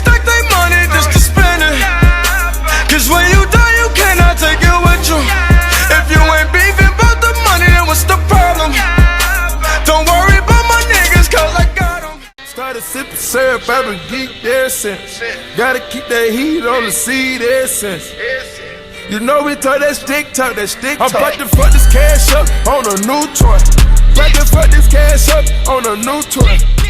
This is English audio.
stack their money just to spend it. Cause when you die, you cannot take it with you. If you ain't beefing about the money, then what's the problem? Don't worry about my niggas, cause I got them. Started sipping syrup, I've been geeked ever since. Gotta keep that heat on the seed essence. You know we talk that stick talk, I'm about to fuck this cash up on a new toy. About to fuck this cash up on a new toy.